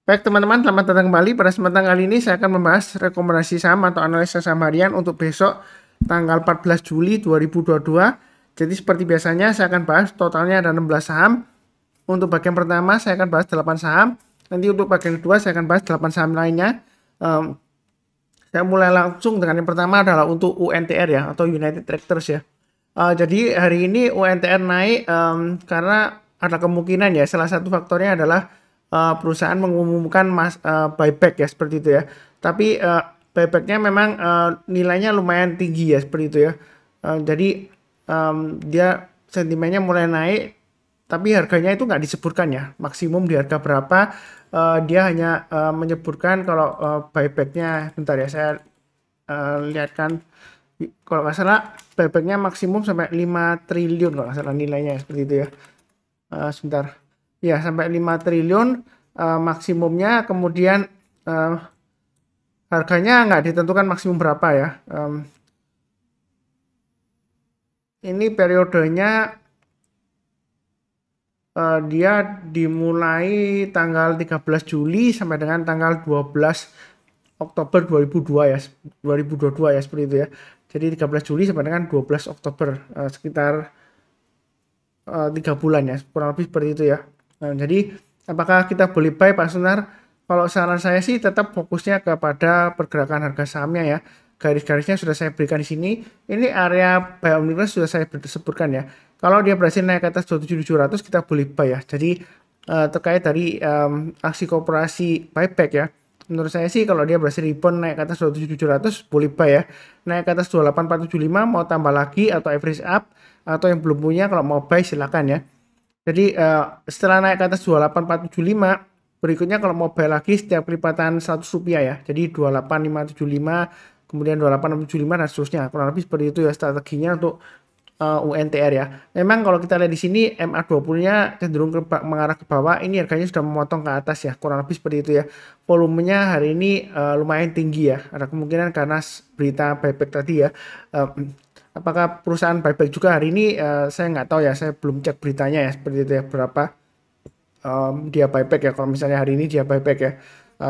Baik teman-teman, selamat datang kembali. Pada kesempatan kali ini saya akan membahas rekomendasi saham atau analisa saham harian untuk besok tanggal 14 Juli 2022. Jadi seperti biasanya saya akan bahas totalnya ada 16 saham. Untuk bagian pertama saya akan bahas 8 saham. Nanti untuk bagian kedua saya akan bahas 8 saham lainnya. Saya mulai langsung dengan yang pertama adalah untuk UNTR ya, atau United Tractors ya. Jadi hari ini UNTR naik karena ada kemungkinan ya, salah satu faktornya adalah perusahaan mengumumkan buyback ya, seperti itu ya. Tapi buybacknya memang nilainya lumayan tinggi ya, seperti itu ya. Jadi dia sentimennya mulai naik, tapi harganya itu nggak disebutkan ya, maksimum di harga berapa. Dia hanya menyebutkan kalau buybacknya, bentar ya saya lihatkan, kalau nggak salah buybacknya maksimum sampai 5 triliun kalau nggak salah nilainya seperti itu ya. Sebentar ya, sampai 5 triliun maksimumnya. Kemudian harganya nggak ditentukan maksimum berapa ya. Ini periodenya dia dimulai tanggal 13 Juli sampai dengan tanggal 12 Oktober 2002 ya, 2022 ya, seperti itu ya. Jadi 13 Juli sampai dengan 12 Oktober, sekitar 3 bulan ya, kurang lebih seperti itu ya. Jadi apakah kita boleh buy Pak Sunar? Kalau saran saya sih tetap fokusnya kepada pergerakan harga sahamnya ya. Garis-garisnya sudah saya berikan di sini. Ini area buy on weakness sudah saya sebutkan ya. Kalau dia berhasil naik ke atas 27.700 kita boleh buy ya. Jadi terkait dari aksi korporasi buyback ya. Menurut saya sih kalau dia berhasil rebound naik ke atas 27.700 boleh buy ya. Naik ke atas 28.475 mau tambah lagi atau average up, atau yang belum punya kalau mau buy silakan ya. Jadi setelah naik ke atas 28.475, berikutnya kalau mau buy lagi setiap kelipatan 100 rupiah ya. Jadi 28.575, kemudian 28.675 dan seterusnya. Kurang lebih seperti itu ya strateginya untuk UNTR ya. Memang kalau kita lihat di sini MA20-nya cenderung mengarah ke bawah. Ini harganya sudah memotong ke atas ya. Kurang lebih seperti itu ya. Volumenya hari ini lumayan tinggi ya. Ada kemungkinan karena berita buyback tadi ya. Apakah perusahaan buyback juga hari ini? Saya nggak tahu ya. Saya belum cek beritanya ya. Seperti itu ya. Berapa dia buyback ya. Kalau misalnya hari ini dia buyback ya.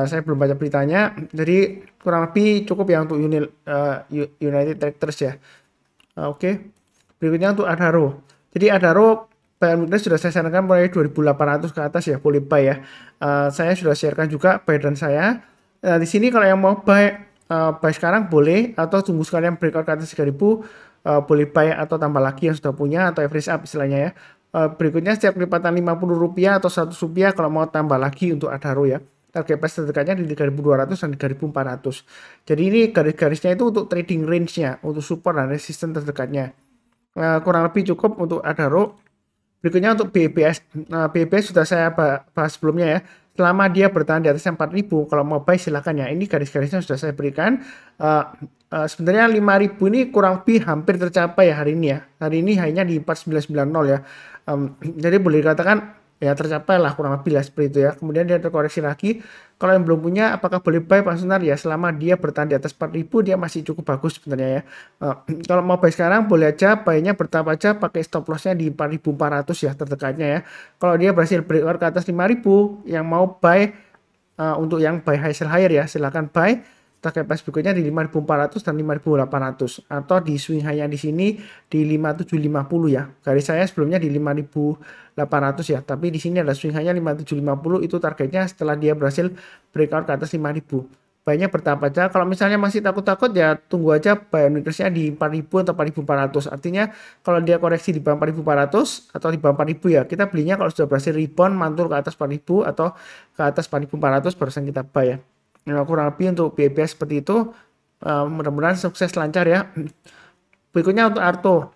Saya belum baca beritanya. Jadi kurang lebih cukup ya untuk United Tractors ya. Oke. Berikutnya untuk Adaro. Jadi Adaro buy on weakness sudah saya sarankan mulai 2.800 ke atas ya, boleh buy ya. Saya sudah sharekan juga buy dan saya. Di sini kalau yang mau buy sekarang boleh, atau tunggu sekalian breakout ke atas 3.000, boleh buy atau tambah lagi yang sudah punya, atau average up istilahnya ya. Berikutnya setiap kelipatan 50 rupiah atau 100 rupiah kalau mau tambah lagi untuk Adaro ya. Target price terdekatnya di 3.200 dan 3.400. Jadi ini garis-garisnya itu untuk trading range-nya, untuk support dan resistance terdekatnya. Kurang lebih cukup untuk Adaro. Berikutnya untuk BBS. BBS sudah saya bahas sebelumnya ya. Selama dia bertahan di atas 4.000, kalau mau buy silakan ya. Ini garis-garisnya sudah saya berikan. Sebenarnya 5.000 ini kurang lebih hampir tercapai ya hari ini ya. Hari ini hanya di 4990 ya. Jadi boleh dikatakan ya tercapai lah, kurang lebih lah seperti itu ya. Kemudian dia terkoreksi lagi. Kalau yang belum punya, apakah boleh buy Pak Sunar? Ya selama dia bertahan di atas 4.000 dia masih cukup bagus sebenarnya ya. Kalau mau buy sekarang boleh aja, buy-nya bertahap aja, pakai stop loss-nya di 4.400 ya terdekatnya ya. Kalau dia berhasil breakout ke atas 5.000, yang mau buy untuk yang buy high sell higher ya silakan buy. Target price berikutnya di 5.400 dan 5.800, atau di swing high-nya di sini di 5.750 ya. Garis saya sebelumnya di 5.800 ya, tapi di sini ada swing high-nya 5.750, itu targetnya setelah dia berhasil breakout ke atas 5.000. Buy-nya bertahap aja. Kalau misalnya masih takut-takut ya tunggu aja buy on weakness-nya di 4.000 atau 4.400. Artinya kalau dia koreksi di bawah 4.400 atau di bawah 4.000 ya kita belinya kalau sudah berhasil rebound mantul ke atas 4.000 atau ke atas 4.400 barusan kita buy ya. Nah, kurang lebih untuk BBS seperti itu. Mudah-mudahan sukses lancar ya. Berikutnya untuk Arto.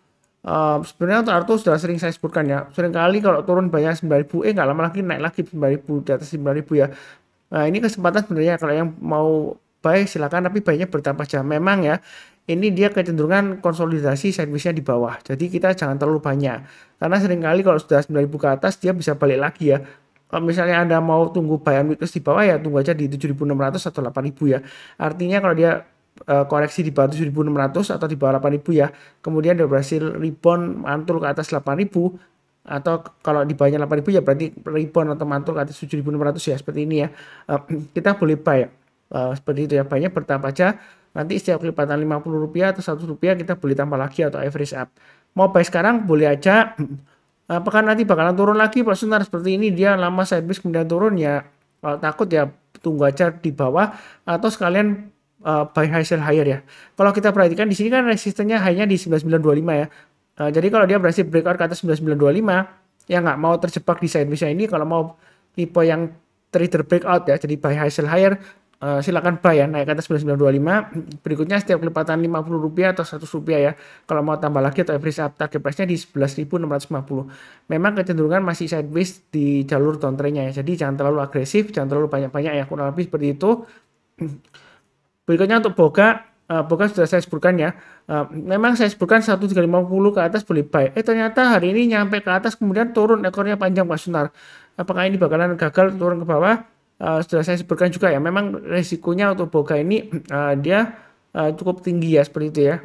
Sebenarnya untuk Arto sudah sering saya sebutkan ya. Sering kali kalau turun banyak 9.000, nggak lama lagi naik lagi 9.000, di atas 9.000 ya. Nah ini kesempatan sebenarnya kalau yang mau buy silakan, tapi buy-nya bertambah aja. Memang ya ini dia kecenderungan konsolidasi sideways-nya di bawah. Jadi kita jangan terlalu banyak. Karena sering kali kalau sudah 9.000 ke atas dia bisa balik lagi ya. Kalau misalnya Anda mau tunggu buy on weakness di bawah ya tunggu aja di 7.600 atau 8.000 ya. Artinya kalau dia koreksi di bawah 7.600 atau di bawah 8.000 ya, kemudian dia berhasil rebound mantul ke atas 8.000, atau kalau di bawahnya 8.000 ya berarti rebound atau mantul ke atas 7.600 ya, seperti ini ya. Kita boleh buy seperti itu ya, buy-nya bertahap aja. Nanti setiap kelipatan Rp50 atau Rp100 kita boleh tambah lagi atau average up. Mau buy sekarang boleh aja. Apakah nanti bakalan turun lagi Pak Sunar seperti ini, dia lama sideways kemudian turun ya, kalau takut ya tunggu aja di bawah atau sekalian buy high sell higher ya. Kalau kita perhatikan di sini kan resistennya hanya di 9925 ya. Jadi kalau dia berhasil breakout ke atas 9925 ya nggak mau terjebak di sideways ini, kalau mau tipe yang trader breakout ya, jadi buy high sell higher, silakan buy ya, naik ke atas 9925. Berikutnya setiap kelipatan Rp50 atau Rp100 ya. Kalau mau tambah lagi atau average up target price-nya di 11.650. Memang kecenderungan masih sideways di jalur downtrend-nya ya. Jadi jangan terlalu agresif, jangan terlalu banyak-banyak ya, kurang lebih seperti itu. Berikutnya untuk Boga, Boga sudah saya sebutkan ya. Memang saya sebutkan 1350 ke atas boleh buy. Ternyata hari ini nyampe ke atas kemudian turun ekornya panjang Pak Sunar. Apakah ini bakalan gagal turun ke bawah? Sudah saya sebutkan juga ya, memang resikonya untuk Boga ini dia cukup tinggi ya, seperti itu ya.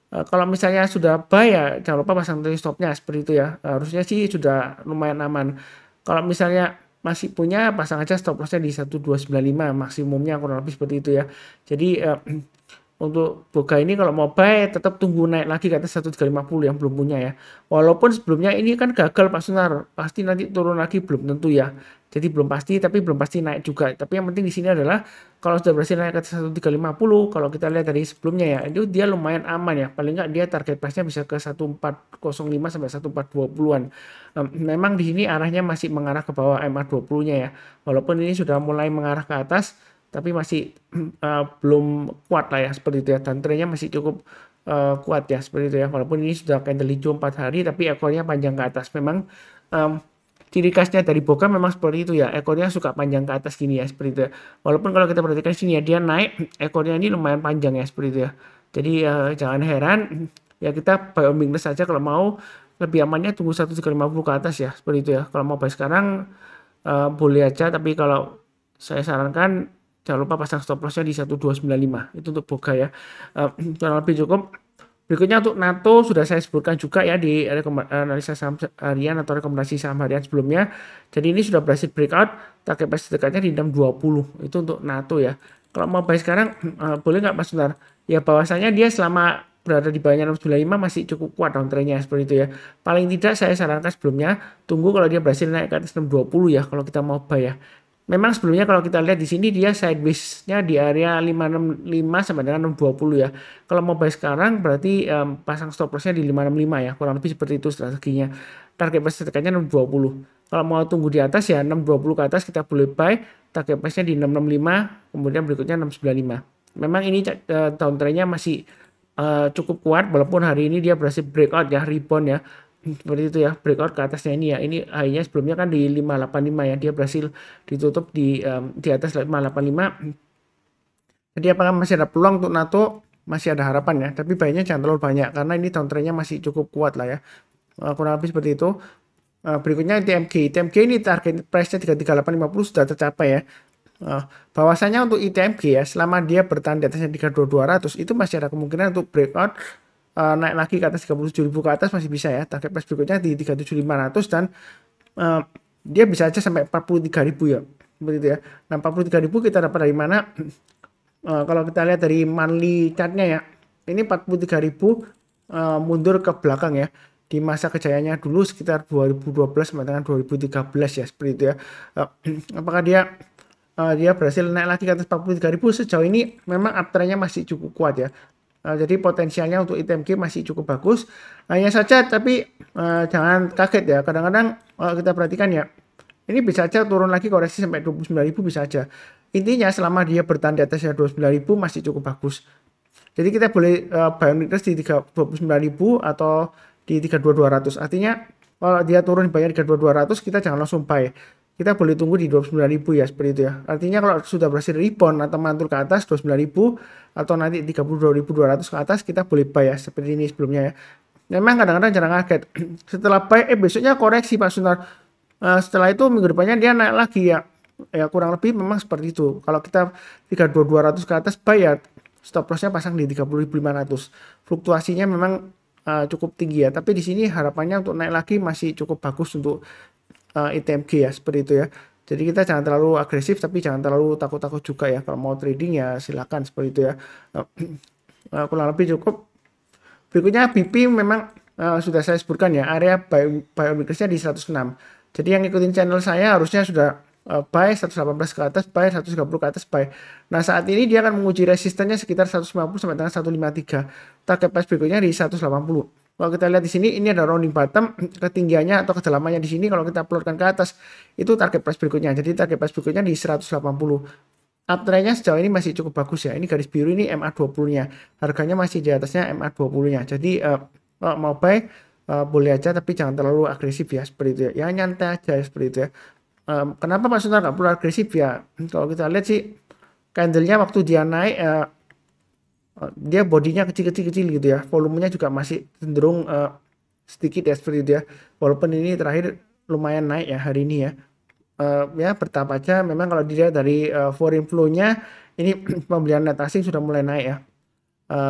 Kalau misalnya sudah buy ya jangan lupa pasang trailing stopnya seperti itu ya. Harusnya sih sudah lumayan aman. Kalau misalnya masih punya, pasang aja stop lossnya di 1295 maksimumnya, kurang lebih seperti itu ya. Jadi untuk Boga ini kalau mau buy tetap tunggu naik lagi ke atas 1350 yang belum punya ya. Walaupun sebelumnya ini kan gagal Pak Sunar, pasti nanti turun lagi belum tentu ya. Jadi belum pasti, tapi belum pasti naik juga. Tapi yang penting di sini adalah kalau sudah berhasil naik ke atas 1350, kalau kita lihat dari sebelumnya ya, itu dia lumayan aman ya. Paling nggak dia target price-nya bisa ke 1405 sampai 1420-an. Memang di sini arahnya masih mengarah ke bawah MA20-nya ya. Walaupun ini sudah mulai mengarah ke atas, tapi masih belum kuat lah ya, seperti itu ya. Dan trennya masih cukup kuat ya, seperti itu ya. Walaupun ini sudah candle hijau 4 hari, tapi ekornya panjang ke atas. Memang ciri khasnya dari Boga memang seperti itu ya, ekornya suka panjang ke atas gini ya, seperti itu ya. Walaupun kalau kita perhatikan sini ya, dia naik, ekornya ini lumayan panjang ya, seperti itu ya. Jadi jangan heran ya, kita buy on weakness saja. Kalau mau lebih amannya tunggu 1350 ke atas ya, seperti itu ya. Kalau mau buy sekarang boleh aja, tapi kalau saya sarankan jangan lupa pasang stop lossnya di 1295. Itu untuk Boga ya. Kurang lebih cukup. Berikutnya untuk NATO sudah saya sebutkan juga ya di analisa saham harian atau rekomendasi saham harian sebelumnya. Jadi ini sudah berhasil breakout, target price dekatnya di 620. Itu untuk NATO ya. Kalau mau buy sekarang boleh nggak Mas Sunar? Ya bahwasanya dia selama berada di bawahnya 695 masih cukup kuat downtrendnya, seperti itu ya. Paling tidak saya sarankan sebelumnya tunggu kalau dia berhasil naik ke atas 620 ya, kalau kita mau buy ya. Memang sebelumnya kalau kita lihat di sini dia sideways-nya di area 565 sampai dengan 620 ya. Kalau mau buy sekarang berarti pasang stop loss-nya di 565 ya. Kurang lebih seperti itu strateginya. Target price tekannya 620. Kalau mau tunggu di atas ya 620 ke atas kita boleh buy. Target price-nya di 665, kemudian berikutnya 695. Memang ini downtrend-nya masih cukup kuat, walaupun hari ini dia berhasil breakout ya, rebound ya. Seperti itu ya, breakout ke atasnya ini ya. Ini high-nya sebelumnya kan di 585 ya, dia berhasil ditutup di atas 585. Jadi apakah masih ada peluang untuk NATO? Masih ada harapan ya, tapi baiknya jangan terlalu banyak karena ini downtrend-nya masih cukup kuat lah ya. Kurang lebih seperti itu. Berikutnya ITMG ini target price-nya 33850 sudah tercapai ya. Bahwasanya untuk ITMG ya, selama dia bertahan di atasnya 32200 itu masih ada kemungkinan untuk breakout naik lagi ke atas 37.000 ke atas masih bisa ya. Target price berikutnya di 37.500 dan dia bisa aja sampai 43.000 ya, seperti itu ya. Nah 43.000 kita dapat dari mana? Kalau kita lihat dari monthly chartnya ya, ini 43.000 mundur ke belakang ya, di masa kejayaannya dulu sekitar 2012 sampai dengan 2013 ya, seperti itu ya. Apakah dia berhasil naik lagi ke atas 43.000? Sejauh ini memang uptrend-nya masih cukup kuat ya. Jadi potensialnya untuk ITMG masih cukup bagus. Hanya saja tapi jangan kaget ya. Kadang-kadang kita perhatikan ya, ini bisa aja turun lagi koreksi sampai 29.000 bisa aja. Intinya selama dia bertahan di atasnya 29.000 masih cukup bagus. Jadi kita boleh buy on weakness di 29.000 atau di 32.200. Artinya kalau dia turun di bawah 32.200 kita jangan langsung buy. Kita boleh tunggu di 29.000 ya, seperti itu ya. Artinya kalau sudah berhasil rebound atau mantul ke atas 29.000 atau nanti 32.200 ke atas kita boleh buy ya, seperti ini sebelumnya ya. Memang kadang-kadang jarang kaget. Setelah buy besoknya koreksi Pak Sunar. Setelah itu minggu depannya dia naik lagi ya. Ya kurang lebih memang seperti itu. Kalau kita 32.200 ke atas buy ya, stop loss-nya pasang di 30.500. Fluktuasinya memang cukup tinggi ya. Tapi di sini harapannya untuk naik lagi masih cukup bagus untuk ITMG ya, seperti itu ya. Jadi kita jangan terlalu agresif tapi jangan terlalu takut-takut juga ya. Kalau mau trading ya silakan seperti itu ya. Kurang lebih cukup. Berikutnya BP memang sudah saya sebutkan ya, area buy on weakness-nya di 106. Jadi yang ikutin channel saya harusnya sudah buy 118 ke atas, buy 130 ke atas, buy. Nah saat ini dia akan menguji resistennya sekitar 150 sampai dengan 153. Target price berikutnya di 180. Kalau kita lihat di sini, ini ada rounding bottom, ketinggiannya atau kedalamannya di sini. Kalau kita plotkan ke atas, itu target price berikutnya. Jadi target price berikutnya di 180. Uptrend-nya sejauh ini masih cukup bagus ya. Ini garis biru ini MA20-nya. Harganya masih di atasnya MA20-nya. Jadi mau buy boleh aja, tapi jangan terlalu agresif ya, seperti itu ya. Ya nyantai aja ya, seperti itu ya. Kenapa Pak Sultan nggak perlu agresif ya? Kalau kita lihat sih, candle-nya waktu dia naik, dia bodinya kecil-kecil gitu ya, volumenya juga masih cenderung sedikit ya, seperti itu ya, walaupun ini terakhir lumayan naik ya hari ini ya. Ya bertahap aja. Memang kalau dilihat dari foreign flow-nya ini pembelian net asing sudah mulai naik ya.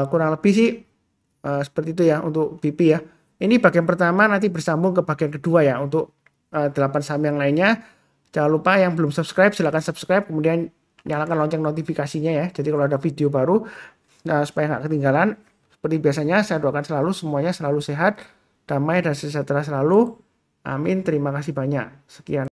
Kurang lebih sih seperti itu ya untuk BP ya. Ini bagian pertama, nanti bersambung ke bagian kedua ya untuk 8 saham yang lainnya. Jangan lupa yang belum subscribe silahkan subscribe, kemudian nyalakan lonceng notifikasinya ya. Jadi kalau ada video baru, supaya nggak ketinggalan. Seperti biasanya saya doakan selalu semuanya selalu sehat, damai dan sejahtera selalu. Amin. Terima kasih banyak. Sekian.